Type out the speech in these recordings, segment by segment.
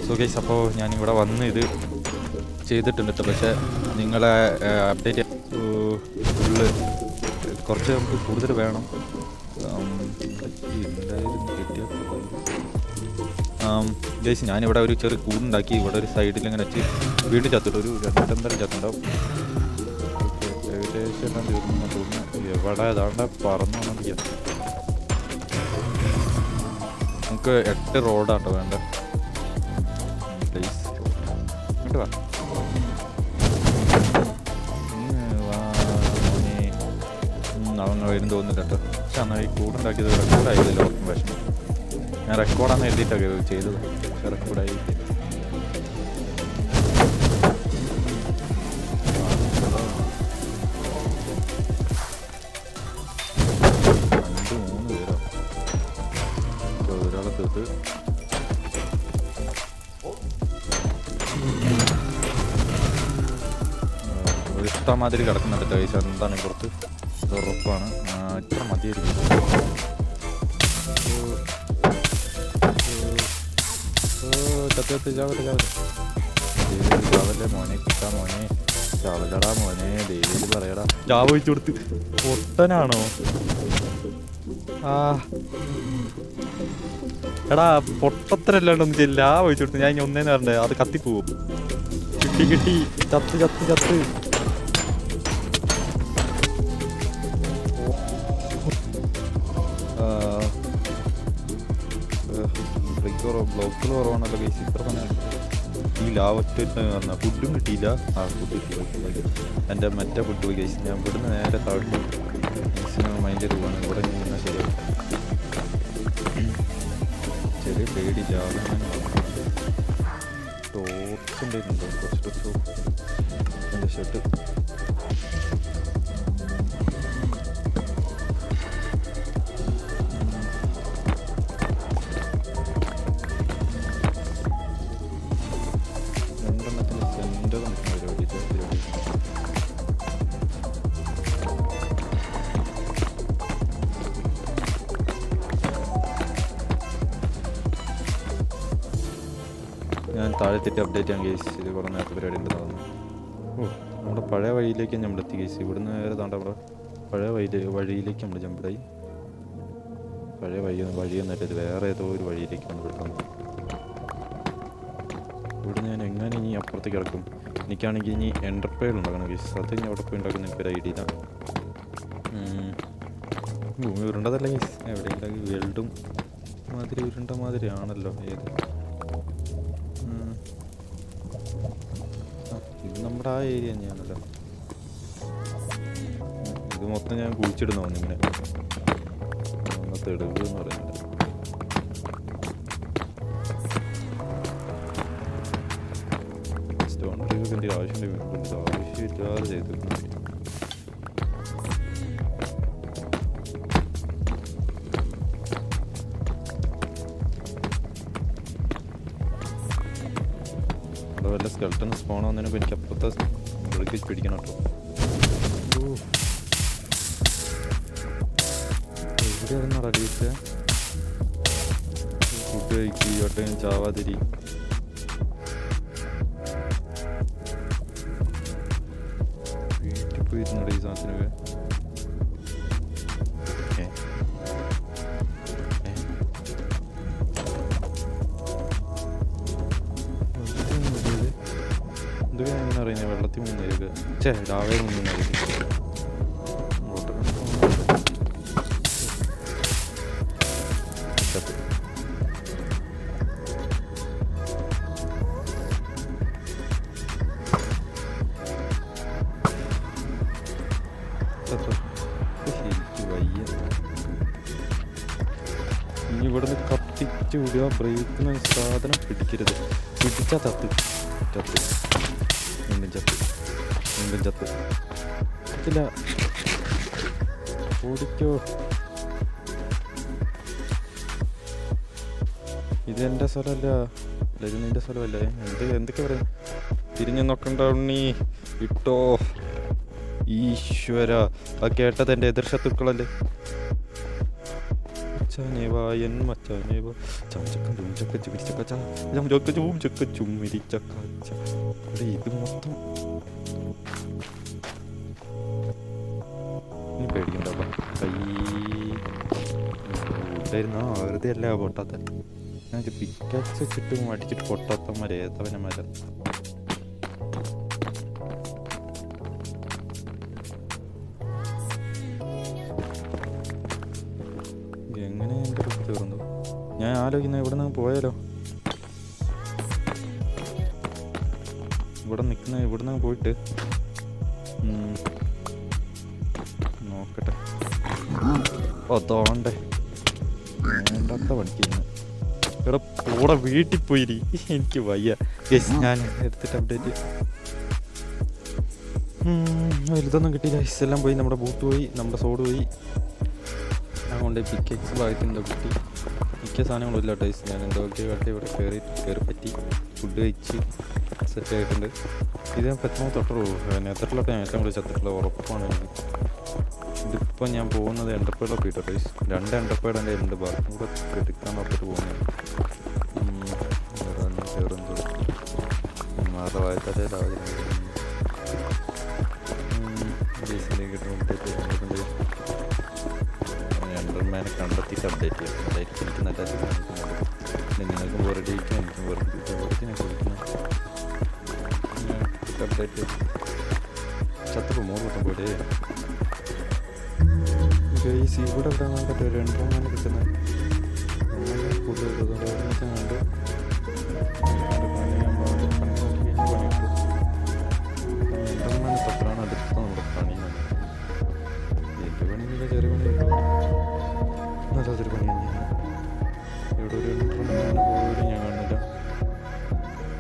So guys, അപ്പോൾ ഞാനിവിടെ വന്ന് ഇത് ചെയ്തിട്ടുണ്ട് കേട്ടോ. പക്ഷേ നിങ്ങളെ അപ്ഡേറ്റ് ഫുള്ള് കുറച്ച് നമുക്ക് കൂടുതൽ വേണം. ഗൈസ്, ഞാനിവിടെ ഒരു ചെറിയ കൂടുണ്ടാക്കി ഇവിടെ ഒരു സൈഡിൽ ഇങ്ങനെ വെച്ച് വീണ്ടും ചത്തിട്ട് ഒരു 2-2.5 ചത്തുണ്ടാവും. ഏകദേശം എല്ലാം തീർന്നു തോന്നുന്നു. എവിടെ ഏതാണ്ട് പറന്നോണ്ടിരിക്കുക. നമുക്ക് 8 റോഡാട്ടോ വേണ്ട. പ്ലീസ് ഇങ്ങോട്ട് വാ. അവൻ വരും തോന്നുന്നില്ല കേട്ടോ. പക്ഷെ എന്നാൽ ഈ കൂടുണ്ടാക്കിയത് റെക്കോർഡായില്ലല്ലോ. വിഷമം. ഞാൻ റെക്കോർഡാന്ന് എഴുതിയിട്ടൊക്കെ ചെയ്തത്. പക്ഷെ റെക്കോർഡായി. ഇഷ്ടമാതിരി കിടക്കുന്നുണ്ട് ഗൈസ്. എന്താണ് പുറത്ത് ഉറപ്പാണ്. ഇത്ര മതിയായിരിക്കും. ചാവല്ലേ മോനെ, കിട്ടാ മോനെ, ചാവലടാ മോനെ, ദേവിയിൽ പറയടാ. ചാവ വെച്ചു കൊടുത്ത് പൊട്ടനാണോ? എടാ പൊട്ടത്തരല്ലാണ്ടൊന്നും ചെയ്യില്ല. വെച്ചു കൊടുത്ത് ഞാൻ ഇനി ഒന്നേന്ന് പറഞ്ഞേ അത് കത്തിപ്പോവും. കിട്ടി ചത്ത് ചത്ത് ചത്ത്. ബ്ലോക്കുകൾ കുറവാണല്ലോ ഗൈസ്. ഇത്ര സമയം ഈ ലാവറ്റ് പറഞ്ഞാൽ ഫുഡും കിട്ടിയില്ല. ഫുഡ് കിട്ടിയില്ല. എൻ്റെ മറ്റേ ഫുഡ് പോയി ഗൈസ്. ഞാൻ ഇവിടുന്ന് നേരെ താഴ്ത്തു മാക്സിമം മൈൻഡ് പോവാണ്. ഇവിടെ നിന്നാൽ ശരിയാവും. ചെറിയ പേടിയില്ല. ടോർച്ചുണ്ടായിട്ടുണ്ടോ? കുറച്ച് എൻ്റെ ഷർട്ട് ഞാൻ താഴെത്തിട്ട് അപ്ഡേറ്റ് ചെയ്യാൻ കേസ്. ഇത് കുറേ നേരത്തെ പരിപാടി ഉണ്ട് തോന്നുന്നു. നമ്മുടെ പഴയ വഴിയിലേക്ക് നമ്മൾ എത്തി കേസ്. ഇവിടുന്ന് നേരെ താണ്ട അവിടെ പഴയ വഴിയിലേക്ക് നമ്മൾ ജമ്പിടായി. പഴയ വഴിയൊന്നുമല്ല, ഇത് വേറെ ഏതോ ഒരു വഴിയിലേക്കാണ് വിടുന്നത്. ഇവിടുന്ന് ഞാൻ എങ്ങനെ ഇനി അപ്പുറത്തേക്ക് കിടക്കും? എനിക്കാണെങ്കിൽ ഇനി എൻ്റർപ്രൈസ് ഉണ്ടാക്കണം കേസ്. അത് ഇനി അവിടെ പോയി ഉണ്ടാക്കുന്ന എനിക്കൊരു ഐഡിയ ഇല്ല. ഭൂമി ഉരുണ്ടതല്ല കേസ്. എവിടെയെങ്കിലും വെൽഡും മാതിരി ഉരുണ്ട മാതിരിയാണല്ലോ. ഏത് ഇത് നമ്മുടെ ആ ഏരിയ തന്നെയാണല്ലോ. ഇത് മൊത്തം ഞാൻ കുഴിച്ചിടുന്ന ഇങ്ങനെ തെളിവ് എന്ന് പറയുന്നത്. സ്റ്റോൺ ട്രീക്ക് എൻ്റെ ആവശ്യമില്ലാതെ ചെയ്തിരുന്നു. വല്ല സ്കെൽട്ടൺ സ്പോൺ വന്നതിനപ്പോൾ എനിക്ക് അപ്പുറത്തെ ബ്രിഗേജ് പിടിക്കണം കേട്ടോ. എവിടെയായിരുന്നു റെഡീസ്? ഫുഡ് കഴിക്കുക ഒട്ടേയും ചാവാതിരി. വീട്ടിൽ പോയിരുന്നോ ഈ സാധനത്തിനൊക്കെ? എന്തൊക്കെയാണ് അറിയുന്നത്? വെള്ളത്തിൽ മുന്നേരിക ഡാവേ മുന്നേരിക്കും. ഇനി ഇവിടുന്ന് കത്തിച്ച് വിടുക. ബ്രേക്കുന്ന സാധനം പിടിക്കരുത്. പിടിച്ചാൽ തത്ത് ചത്ത് വീണ്ടും ചത്ത് വീണ്ടും ചത്ത്. ഇല്ല ഓടിക്കോ. ഇതെൻ്റെ സ്ഥലമല്ല. ഇത് നിൻ്റെ സ്ഥലമല്ലേ? എന്തൊക്കെ പറയാം? തിരിഞ്ഞു നോക്കണ്ട ഉണ്ണി. ഇട്ടോ ഈശ്വര. ആ കേട്ടത് എൻ്റെ എതിർ ശത്രുക്കളല്ലേ? ചാനേവായൻ ഇത് മൊത്തം ഇനി പേടിക്കണ്ടപ്പ കൈ ഉണ്ടായിരുന്നോ വെറുതെ അല്ല പൊട്ടാത്ത ഞാൻ പിക്കാക്സ് വെച്ചിട്ട് അടിച്ചിട്ട് പൊട്ടാത്തമാരെ ഏത്തവനമാരെ എങ്ങനെ എൻ്റെ അടുത്ത് തീർന്നു ഞാൻ ആലോചിക്കുന്നത് ഇവിടെ നിന്ന് പോയാലോ ഇവിടെ നിന്ന് പോയിട്ട് നോക്കട്ടെ തോണ്ടേ വേണ്ടാത്ത പണിക്കുന്നു ഇവിടെ കൂടെ വീട്ടിൽ പോയിരി എനിക്ക് വയ്യ ഞാൻ എടുത്തിട്ട് അപ്ഡേറ്റ് വലുതൊന്നും കിട്ടിയില്ല എല്ലാം പോയി നമ്മുടെ ബൂട്ട് പോയി നമ്മുടെ സോഡ് പോയി അതുകൊണ്ട് പിക്കെക്സ് ഭാഗത്തിൻ്റെ കുട്ടി മിക്ക സാധനങ്ങളും ഇല്ല ടൈസ് ഞാൻ എന്തൊക്കെ കാട്ടി ഇവിടെ കയറി പറ്റി ഫുഡ് കഴിച്ച് സെറ്റ് ആയിട്ടുണ്ട് ഇത് ഞാൻ പെട്ടെന്ന് തൊട്ടുള്ളൂ എത്രയിലോട്ട് ഞാൻ ഏറ്റവും കൂടുതൽ ചത്തിട്ടുള്ള ഉറപ്പാണ് എനിക്ക് ഇതിപ്പോൾ ഞാൻ പോകുന്നത് എൻ്റർപ്രൈഡൊക്കെ ഇട്ടോ ടൈസ് 2 എൻ്റർപ്രൈഡ് എൻ്റെ ഉണ്ട് ബാക്കി കൂടെ എടുക്കാൻ നോക്കിയിട്ട് പോകുന്നത് ചേർന്ന് മാറ വായത്തല്ലേ എൻ്റർമാനെ കണ്ടെത്തിയിട്ട് അപ്ഡേറ്റ് ചെയ്യാം അതായിരിക്കും എനിക്ക് നല്ല നിങ്ങൾക്കും വെറുതെ ഇരിക്കും എനിക്കും വെറുതെ ഞാൻ കൊടുക്കുന്നു അപ്ഡേറ്റ് ചത്തപ്പോൾ 3 വട്ടം പോയിട്ടേ ഗൈസ് ഇവിടെ എവിടെ നോക്കട്ടെ 2 കിട്ടുന്നത് കൂടുതൽ കണ്ട് എൻ്റർമാനെ പത്രാണ് അടുത്ത നമ്മുടെ പണി എൻ്റെ പണിയില്ല ചെറിയ പണി നല്ലതൊരു പണി തന്നെയാണ് ഇവിടെ ഒരു എൻ്റർമാനെ പോലും ഞാൻ കാണില്ല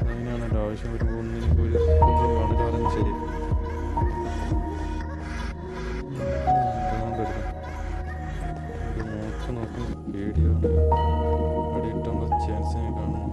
അങ്ങനെയാണ് എൻ്റെ ആവശ്യം വരുമ്പോൾ ഒന്നിനും ഒരു കാണില്ല പറഞ്ഞ് ശരി നോക്കും പേടിയാണ് അവിടെ ഇട്ടുള്ള ചാൻസ് ഞാൻ കാണുന്നു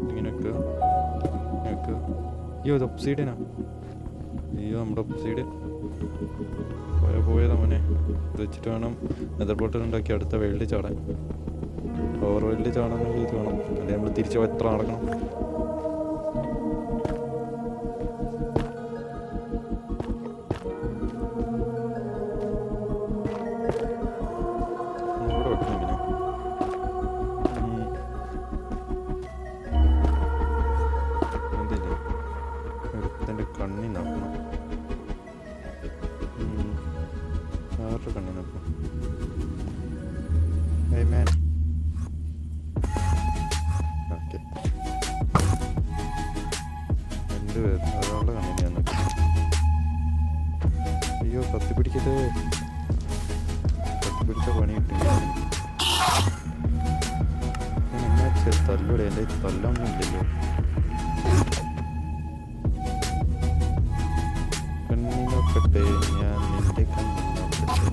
ഇങ്ങനെയൊക്കെ അയ്യോ ഇത് ഒപ്സൈഡിനാ അയ്യോ നമ്മുടെ ഒപ്സൈഡിൻ പോയതാ മോനെ ഇത് വെച്ചിട്ട് വേണം നെതർ ബോട്ടിൽ ഉണ്ടാക്കി അടുത്ത വെൽഡ് ചാടാൻ പവർ വെൽഡ് ചാടാനെങ്കിൽ ഇത് വേണം അല്ലെങ്കിൽ നമ്മൾ തിരിച്ച് എത്ര നടക്കണം കണ്ണി നോക്കണം ആരുടെ കണ്ണി നോക്കണം ഓക്കെ എൻ്റെ ഒരാളുടെ കണ്ണി ഞാൻ നോക്കി അയ്യോ കത്തിപ്പിടിക്കട്ടെ കത്തിപ്പിടിച്ച പണി കിട്ടി തല്ലൂടെ എൻ്റെ തല്ലൊന്നും ഇല്ലല്ലോ കണ്ണിനോക്കട്ടെ ഞാൻ നിന്റെ കണ്ണിനോക്കട്ടെ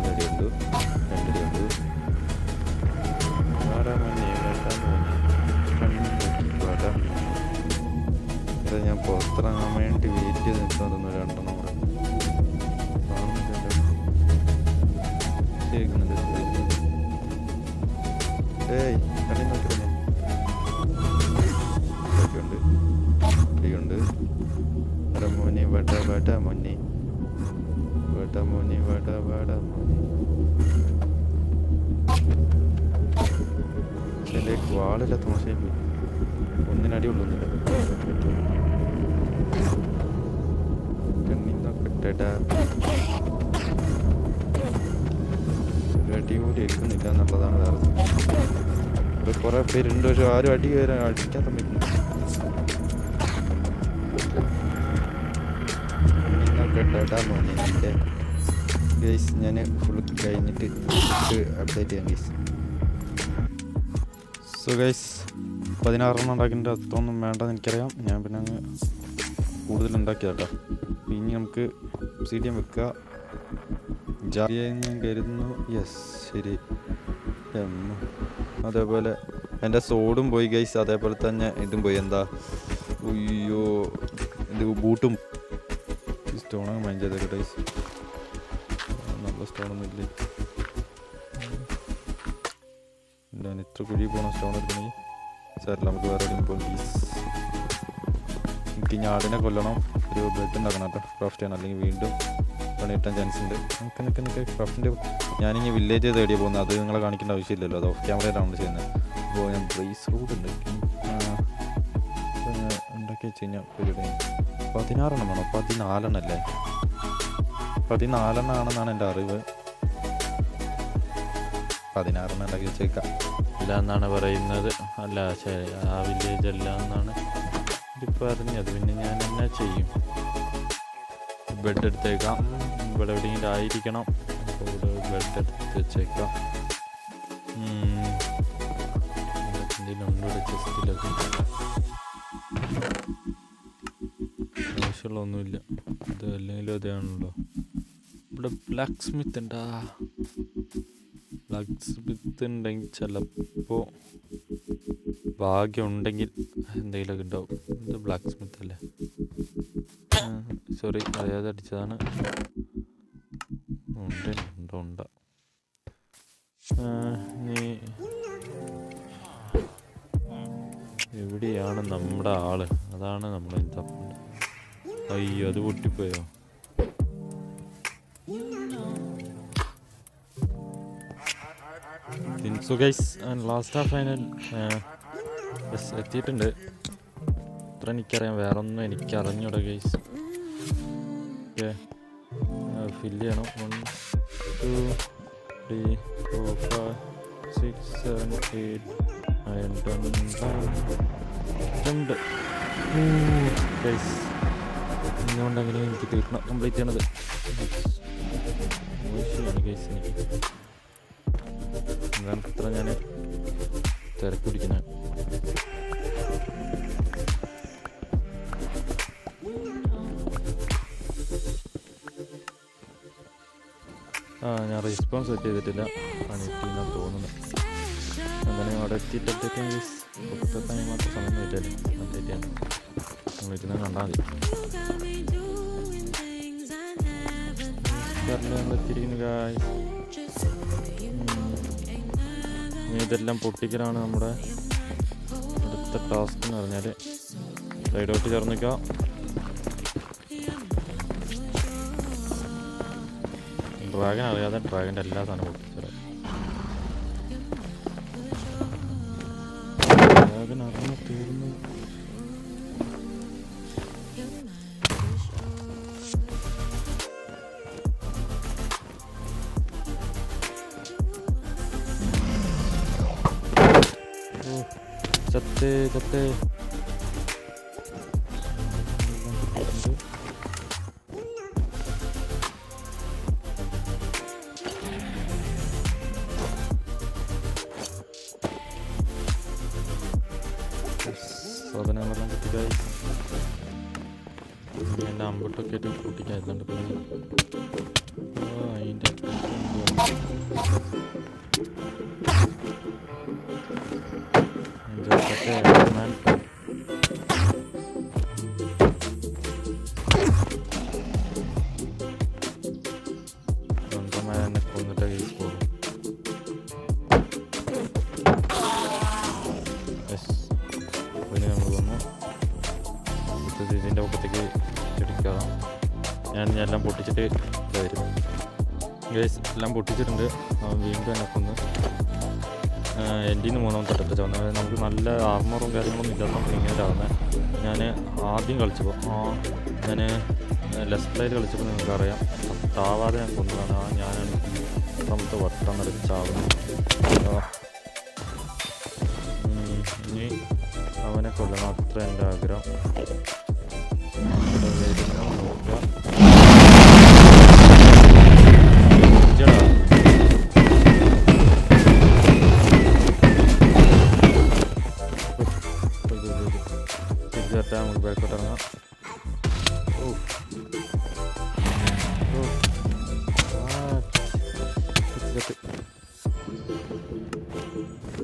ഒരടിയുണ്ട് രണ്ടടിയുണ്ട് വാടാമണ്ണി വാടാ ഇത് ഞാൻ പുറത്തിറങ്ങാൻ വേണ്ടി വെയിറ്റ് ചെയ്ത് നിൽക്കുന്നു 2 കൂടെ കേൾക്കുന്നുണ്ട് ഏയ് കണ്ണി നോക്കിയുണ്ട് ഇടിയുണ്ട് മോനെ വട മോനെ വട മോനെ എൻ്റെ വാളില്ലാത്ത മോശമായി പോയി ഒന്നിനടിയുള്ളൊന്നുമില്ല കണ്ണിന്നൊക്കെട്ടാ അടിപൊളി എടുക്കുന്നില്ല എന്നുള്ളതാണ് വേറെ ഇവിടെ കുറേ പേരുണ്ട് പക്ഷെ ആരും അടിക്കാൻ തമ്മില്ല കേട്ടാ മോനെ എൻ്റെ ഗൈസ് ഞാൻ ഫുൾ കഴിഞ്ഞിട്ട് അപ്ഡേറ്റ് ചെയ്യാം ഗൈസ് സോ ഗൈസ് 16 ഉണ്ടാക്കിയിട്ട് അത്രയൊന്നും വേണ്ടെന്ന് എനിക്കറിയാം ഞാൻ പിന്നെ അങ്ങ് കൂടുതൽ ഉണ്ടാക്കിയതാട്ടോ ഇനി നമുക്ക് CDM വെക്കുക ഞാൻ കരുതുന്നു യെസ് ശരി അതേപോലെ എൻ്റെ സോഡും പോയി ഗൈസ് അതേപോലെ തന്നെ ഇതും പോയി എന്താ അയ്യോ ഇത് ബൂട്ടും സ്റ്റോണൊക്കെ മൈൻഡ് ചെയ്തേക്കെ ഗൈസ് നല്ല സ്റ്റോണൊന്നും ഇല്ലേ ലാസ്റ്റ് കുഴി പോകണം സ്റ്റോൺ എടുക്കണമെങ്കിൽ. സാറില്ല, നമുക്ക് വേറെ എവിടെയും പോകും പ്ലീസ്. എനിക്ക് ഇനി ആടിനെ കൊല്ലണം, ഒരു ബ്ലഡ് ഉണ്ടാക്കണം കേട്ടോ, ക്രാഫ്റ്റ് ചെയ്യണം, അല്ലെങ്കിൽ വീണ്ടും പണി കിട്ടാൻ ചാൻസ് ഉണ്ട്. നമുക്ക് ക്രാഫ്റ്റിൻ്റെ ഞാനിനി വില്ലേജ് തേടിയാണ് പോകുന്നത്, അത് നിങ്ങളെ കാണിക്കേണ്ട ആവശ്യമില്ലല്ലോ, അത് ഓഫ് ക്യാമറയിലാണ് ചെയ്യുന്നത്. അപ്പോൾ ഞാൻ ബ്രേസ് റൂട്ട് ഉണ്ട് ഉണ്ടാക്കി വെച്ച് കഴിഞ്ഞാൽ ഒരു 16 വേണോ? 14 അല്ലേ? 14 ആണെന്നാണ് എൻ്റെ അറിവ്. 16 ഉണ്ടാക്കി വെച്ചേക്കാം. ഇല്ല എന്നാണ് പറയുന്നത്. അല്ല ശരി, ആ വില്ലേജ് അല്ല എന്നാണ് പറഞ്ഞത്. പിന്നെ ഞാൻ എന്നാ ചെയ്യും? ബെഡ് എടുത്തേക്കാം, ഇവിടെ എവിടെയെങ്കിലും ആയിരിക്കണം. അപ്പോൾ ഇവിടെ ബെഡ് എടുത്ത് വെച്ചേക്കാം. എന്തെങ്കിലും ഉണ്ട് ഇവിടെ ചെസ്റ്റിലൊക്കെ? ആവശ്യമുള്ളൊന്നുമില്ല. ഇത് അല്ലെങ്കിലും അതാണല്ലോ. ഇവിടെ ബ്ലാക്ക് സ്മിത്ത് ഉണ്ടാ? ബ്ലാക്ക് സ്മിത്ത് ഉണ്ടെങ്കിൽ ചിലപ്പോൾ ഭാഗ്യം ഉണ്ടെങ്കിൽ എന്തെങ്കിലുമൊക്കെ ഉണ്ടാവും. ഇത് ബ്ലാക്ക് സ്മിത്ത് അല്ലേ? സോറി, അറിയാതെ അടിച്ചതാണ്. ഉണ്ട്. നീ എവിടെയാണ് നമ്മുടെ ആള്? അതാണ് നമ്മൾ തപ്പുണ്ട്. അയ്യോ, അത് പൊട്ടിപ്പോയോ? സോ ഗൈസ്, ലാസ്റ്റ് ആഫ് ഫൈനൽ എത്തിയിട്ടുണ്ട്. ഇത്ര എനിക്കറിയാം, വേറെ ഒന്നും എനിക്കറിഞ്ഞൂടാ ഗൈസ്. ഓക്കെ, ഫില്ല് ചെയ്യണം. 1 2 3 4 5 6 7 8 9 10 ഗൈസ്. ഇന്നുകൊണ്ടെങ്കിലും എനിക്ക് തീർക്കണം, കംപ്ലീറ്റ് ചെയ്യണത് ഗൈസ്. എനിക്ക് എന്താണ് ഇത്ര ഞാൻ തിരക്ക് പിടിക്കുന്നത്? ഞാൻ റെസ്പോൺസ് സെറ്റ് ചെയ്തിട്ടില്ല, പണിയിട്ടെന്നാണ് തോന്നുന്നത്. എന്തായാലും അവിടെ എത്തിയിട്ടെത്താൻ പൊക്കത്തെത്താൻ മാത്രം സമയം വെച്ചാലും അപ്ഡേറ്റാണ് നമ്മളിരുന്ന് കണ്ടാൽ മതി. എത്തിയിരിക്കുന്നു ഗായ്സ്. ഇതെല്ലാം പൊട്ടിക്കലാണ് നമ്മുടെ അടുത്ത ടാസ്ക് എന്ന് പറഞ്ഞാൽ. സൈഡോട്ട് ചേർന്നിക്കാം. ഡ്രാഗൺ അറിയാതെ ഡ്രാഗൻ്റെ എല്ലാ സാധനവും പൊട്ടിച്ചേരാം. ഡ്രാഗൺ അറിഞ്ഞ തീർന്നു. ചത്തേ സാധനങ്ങളെല്ലാം കിട്ടിക്കായി. എൻ്റെ അമ്പട്ടൊക്കെ ആയിട്ട് പൊട്ടിക്കാറുണ്ട്. അതിൻ്റെ സ്വന്തമാരെന്നെ കൊന്നിട്ട് കേസ് പോകും. പിന്നെ നമ്മൾ വന്നു ഇതിൻ്റെ പൊക്കത്തേക്ക് ചെടിക്കാം. ഞാൻ എല്ലാം പൊട്ടിച്ചിട്ട് വരും ഗൈസ്. എല്ലാം പൊട്ടിച്ചിട്ടുണ്ട്. വീണ്ടും എന്നെ കൊന്ന് എൻ്റെ നിന്ന് 3ാമത്തെ തട്ടത്തിൽ വന്നത്. നമുക്ക് നല്ല ആർമറും കാര്യങ്ങളൊന്നും ഇല്ലാത്ത നമുക്ക് ഇങ്ങനെ ആവുന്നത്. ഞാൻ ആദ്യം കളിച്ചപ്പോൾ ഞാൻ ലെഫ്റ്റ് സൈഡ് കളിച്ചപ്പോൾ നിങ്ങൾക്കറിയാം, താവാതെ ഞാൻ കൊന്നതാണ്. ഞാനാണ് നമുക്ക് വട്ടം നിറച്ച് ചാവുന്നത്. ഇനി അവനെ കൊല്ലണം, അത്ര എൻ്റെ ആഗ്രഹം. നോക്കുക. നമുക്ക് ബാക്കോട്ട് ഇറങ്ങാം.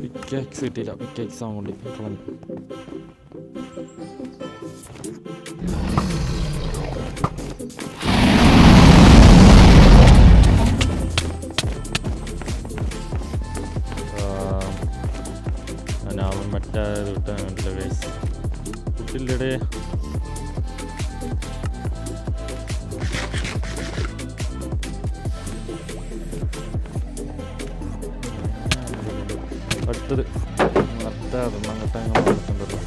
പിക്കാക്സ് കിട്ടിയില്ല. പിക്കാക്സ് ആവാൻ വേണ്ടി കളഞ്ഞു. കിട്ടാനുണ്ടല്ലോ ഗൈസ്. ഫുഡില്ലടേ. അടുത്തത് അതൊന്നും അങ്ങോട്ട് അങ്ങനെ നടക്കണ്ടല്ലോ.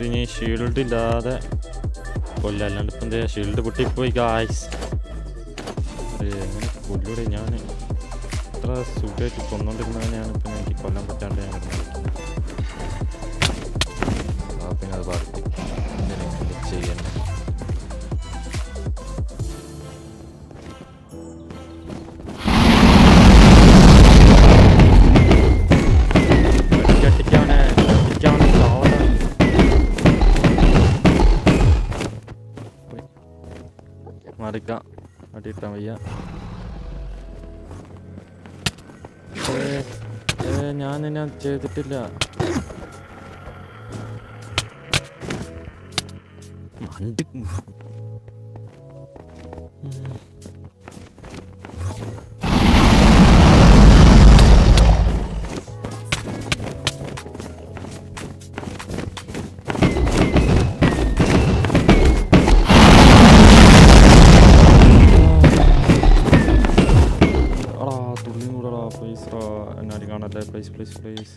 ഇനി ഷീൽഡ് ഇല്ലാതെ കൊല്ല, അല്ലാണ്ട് ഇപ്പം എന്താ ഷീൽഡ് പൊട്ടിപ്പോയി ഗായ്സ്. എങ്ങനെ കൊല്ലൂടെ? ഞാൻ ഇത്ര സുഖമായിട്ട് കൊന്നുകൊണ്ടിരുന്നതിനെയാണ് ഇപ്പം എനിക്ക് കൊല്ലാൻ പറ്റാണ്ട് ഞാൻ പിന്നെ അത് ബാക്കി ചെയ്യാൻ. മാറിക്കാം, അടിയിട്ടാൻ വയ്യ. ഞാൻ എന്നെ ചെയ്തിട്ടില്ല. കാണല്ലേ പ്ലീസ് പ്ലീസ് പ്ലീസ്.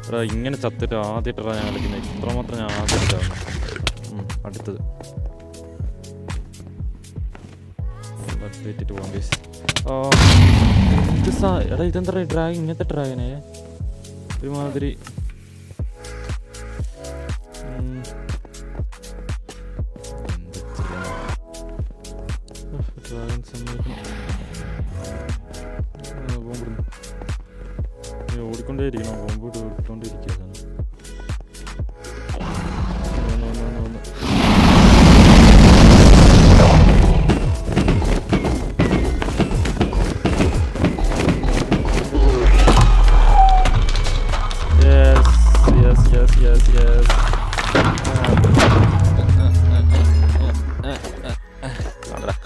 എടാ ഇങ്ങനെ ചത്തിട്ട് ആദ്യമായിട്ടാണ് ഞാൻ കളിക്കുന്നത്. ഇത്രമാത്രം ഞാൻ ആദ്യമായിട്ടാണ്. അടുത്തത് വെയിറ്റിട്ട് പോകാം ഗൈസ്. എടാ ഇതെന്താ ഡ്രാഗൺ? ഇങ്ങനത്തെ ഡ്രാഗനെ ഒരുമാതിരി ഡ്രാഗൺ ഓടിക്കൊണ്ടേയിരിക്കണം. ബോംബ് ഇട്ടുകൊണ്ടിരിക്കുക.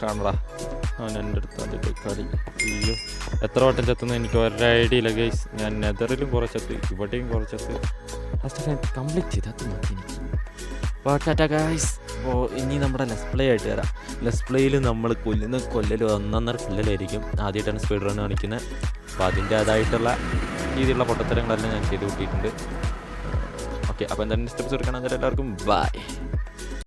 കാണടാ എൻ്റെ അടുത്ത് അതിൻ്റെ കളി. അയ്യോ എത്ര വട്ടം ചത്തുന്ന എനിക്ക് ഒരു ഐഡിയ ഇല്ല ഗൈസ്. ഞാൻ നെതറിലും കുറച്ചത്ത്, ഇവിടെയും കുറച്ചത്ത്. ലാസ്റ്റ് കംപ്ലീറ്റ് ചെയ്ത് അത് മതി എനിക്ക്. ടാറ്റ ഗൈസ്. അപ്പോൾ ഇനി നമ്മുടെ ലെസ് പ്ലേ ആയിട്ട് വരാം. ലെസ് പ്ലേയിൽ നമ്മൾ കൊല്ലൽ ഒന്നൊന്നര കൊല്ലലായിരിക്കും. ആദ്യമായിട്ടാണ് സ്പീഡ് റൺ കാണിക്കുന്നത്. അപ്പോൾ അതിൻ്റേതായിട്ടുള്ള രീതിയിലുള്ള പൊട്ടത്തരങ്ങളെല്ലാം ഞാൻ ചെയ്ത് കൂട്ടിയിട്ടുണ്ട്. ഓക്കെ, അപ്പോൾ എന്തായാലും നെക്സ്റ്റ് എപ്പിസോഡ് കാണാൻ എല്ലാവർക്കും ബൈ.